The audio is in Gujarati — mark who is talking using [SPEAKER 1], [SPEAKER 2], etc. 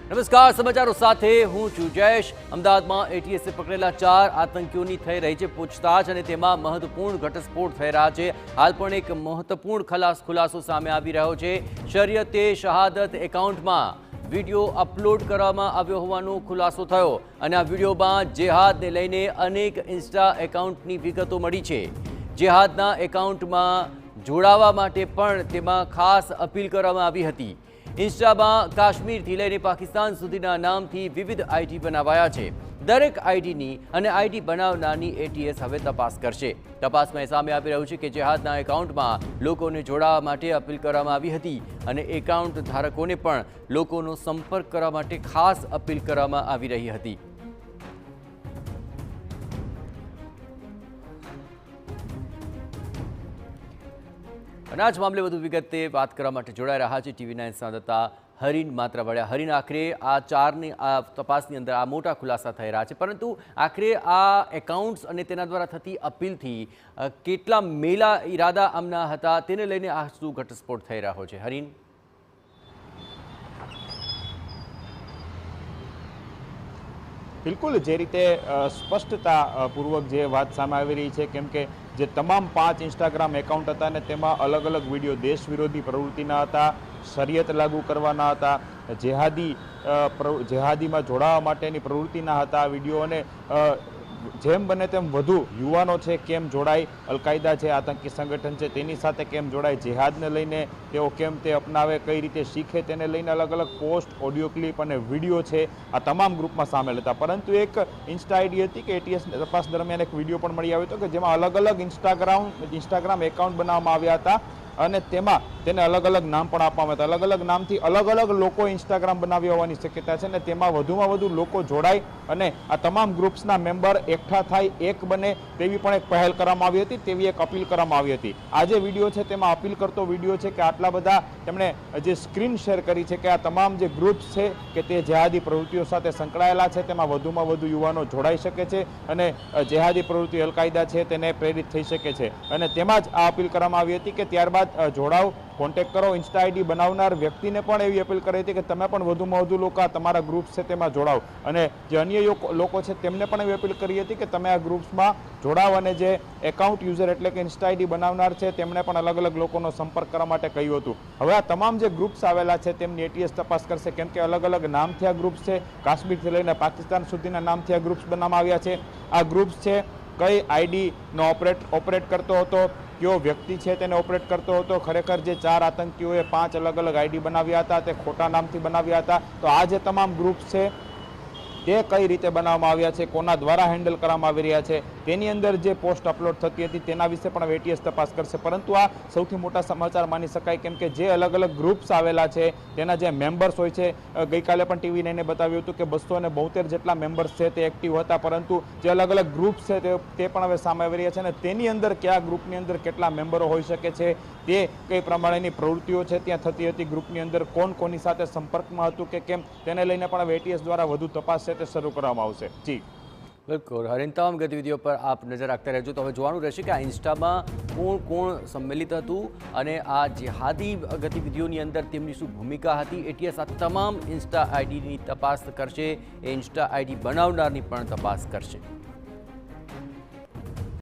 [SPEAKER 1] નમસ્કાર, સમાચારો સાથે હું છું જયેશ। અમદાવાદમાં એટીએસે પકડેલા 4 આતંકીઓની થઈ રહી છે પૂછતાછ અને તેમાં મહત્વપૂર્ણ ઘટસ્ફોટ થઈ રહ્યા છે। હાલ પણ એક મહત્વપૂર્ણ ખુલાસો સામે આવી રહ્યો છે। શરિયત-એ-શહાદત એકાઉન્ટમાં વિડીયો અપલોડ કરવામાં આવ્યો હોવાનો ખુલાસો થયો અને આ વિડીયોમાં જેહાદને લઈને અનેક ઇન્સ્ટા એકાઉન્ટની વિગતો મળી છે। જેહાદના એકાઉન્ટમાં જોડાવા માટે પણ તેમાં ખાસ અપીલ કરવામાં આવી હતી। ઇન્સ્ટામાં કાશ્મીરથી લઈને પાકિસ્તાન સુધીના નામથી વિવિધ આઈડી બનાવાયા છે। દરેક આઈડીની અને આઈડી બનાવનારની એટીએસ હવે તપાસ કરશે। તપાસમાં એ સામે આવી રહ્યું છે કે જેહાદના એકાઉન્ટમાં લોકોને જોડાવા માટે અપીલ કરવામાં આવી હતી અને એકાઉન્ટ ધારકોને પણ લોકોનો સંપર્ક કરવા માટે ખાસ અપીલ કરવામાં આવી રહી હતી। અને આ જ મામલે વધુ વિગતે વાત કરવા માટે જોડાઈ રહ્યા છે TV9 સંવાદદાતા હરીન માત્રાવાડિયા। હરીન, આખરે આ 4ની આ તપાસની અંદર આ મોટા ખુલાસા થઈ રહ્યા છે, પરંતુ આખરે આ એકાઉન્ટ્સ અને તેના દ્વારા થતી અપીલથી કેટલા મેલા ઈરાદા આમના હતા તેને લઈને આ શું ઘટસ્ફોટ થઈ રહ્યો છે? હરીન,
[SPEAKER 2] બિલકુલ જે રીતે સ્પષ્ટતા પૂર્વક જે વાત સામે આવી રહી છે, કેમ કે જે તમામ 5 ઇન્સ્ટાગ્રામ એકાઉન્ટ હતા અને તેમાં અલગ અલગ વિડીયો દેશ વિરોધી પ્રવૃત્તિના હતા, શરિયત લાગુ કરવાના હતા, જેહાદીમાં જોડાવા માટેની પ્રવૃત્તિના હતા આ વિડીયો અને જેમ બને તેમ વધુ યુવાનો છે કેમ જોડાય, અલ-કાયદા છે આતંકી સંગઠન છે તેની સાથે કેમ જોડાય, જેહાદને લઈને તેઓ કેમ તે અપનાવે, કઈ રીતે શીખે, તેને લઈને અલગ અલગ પોસ્ટ, ઓડિયો ક્લિપ અને વિડીયો છે આ તમામ ગ્રુપમાં સામેલ હતા। પરંતુ એક ઇન્સ્ટા આઈડી હતી કે એટીએસ તપાસ દરમિયાન એક વિડીયો પણ મળી આવ્યો હતો કે જેમાં અલગ અલગ ઇન્સ્ટાગ્રામ એકાઉન્ટ બનાવવામાં આવ્યા હતા અને તેમાં તેને અલગ અલગ નામ પણ આપવામાં હતા। અલગ અલગ નામથી અલગ અલગ લોકો ઇન્સ્ટાગ્રામ બનાવ્યા હોવાની શક્યતા છે અને તેમાં વધુમાં વધુ લોકો જોડાય અને આ તમામ ગ્રુપ્સના મેમ્બર એકઠા થાય, એક બને તેવી પણ એક પહેલ કરવામાં આવી હતી, તેવી એક અપીલ કરવામાં આવી હતી। આ જે વિડીયો છે તેમાં અપીલ કરતો વિડીયો છે કે આટલા બધા તેમણે જે સ્ક્રીન શેર કરી છે કે આ તમામ જે ગ્રુપ્સ છે કે તે જેહાદી પ્રવૃત્તિઓ સાથે સંકળાયેલા છે, તેમાં વધુમાં વધુ યુવાનો જોડાઈ શકે છે અને જેહાદી પ્રવૃત્તિ અલ-કાયદા છે તેને પ્રેરિત થઈ શકે છે અને તેમાં જ આ અપીલ કરવામાં આવી હતી કે ત્યારબાદ જોડાવ, કોન્ટેક્ટ કરો। ઇન્સ્ટા આઈડી બનાવનાર વ્યક્તિને પણ એવી અપીલ કરી હતી કે તમે પણ વધુમાં વધુ લોકો તમારા ગ્રુપ્સ છે તેમાં જોડાવ અને જે અન્ય લોકો છે તેમને પણ એવી અપીલ કરી હતી કે તમે આ ગ્રુપ્સમાં જોડાવ અને જે એકાઉન્ટ યુઝર એટલે કે ઇન્સ્ટા આઈડી બનાવનાર છે તેમણે પણ અલગ અલગ લોકોનો સંપર્ક કરવા માટે કહ્યું હતું। હવે આ તમામ જે ગ્રુપ્સ આવેલા છે તેમની એટીએસ તપાસ કરશે, કેમ કે અલગ અલગ નામથી આ ગ્રુપ્સ છે, કાશ્મીરથી લઈને પાકિસ્તાન સુધીના નામથી આ ગ્રુપ્સ બનાવવામાં આવ્યા છે। આ ગ્રુપ્સ છે કઈ આઈડીનો ઓપરેટ કરતો હતો, કયો વ્યક્તિ છે તેને ઓપરેટ કરતો હતો, ખરેખર જે 4 આતંકીઓએ 5 અલગ અલગ આઈડી બનાવ્યા હતા તે ખોટા નામથી બનાવ્યા હતા, તો આ જે તમામ ગ્રુપ્સ છે તે કઈ રીતે બનાવવામાં આવ્યા છે, કોના દ્વારા હેન્ડલ કરવામાં આવી રહ્યા છે, તેની અંદર જે પોસ્ટ અપલોડ થતી હતી તેના વિશે પણ એટીએસ તપાસ કરશે। પરંતુ આ સૌથી મોટા સમાચાર માની શકાય, કેમ કે જે અલગ અલગ ગ્રુપ્સ આવેલા છે તેના જે મેમ્બર્સ હોય છે, ગઈકાલે પણ TV9 બતાવ્યું હતું કે 272 જેટલા મેમ્બર્સ છે તે એક્ટિવ હતા, પરંતુ જે અલગ અલગ ગ્રુપ્સ છે તે પણ હવે સામે આવી રહ્યા છે અને તેની અંદર કયા ગ્રુપની અંદર કેટલા મેમ્બરો હોઈ શકે છે, તે કઈ પ્રમાણેની પ્રવૃત્તિઓ છે ત્યાં થતી હતી, ગ્રુપની અંદર કોણ કોની સાથે સંપર્કમાં હતું કે કેમ, તેને લઈને પણ એટીએસ દ્વારા વધુ તપાસ છે તે શરૂ કરવામાં આવશે। જી
[SPEAKER 1] બિલકુલ હરીન, તમામ ગતિવિધિઓ પર આપ નજર રાખતા રહેજો। તો હવે જોવાનું રહેશે કે આ ઇન્સ્ટામાં કોણ સંમેલિત હતું અને આ જેહાદી ગતિવિધિઓની અંદર તેમની શું ભૂમિકા હતી। એટીએસ આ તમામ ઇન્સ્ટા આઈડીની તપાસ કરશે, એ ઇન્સ્ટા આઈડી બનાવનારની પણ તપાસ કરશે।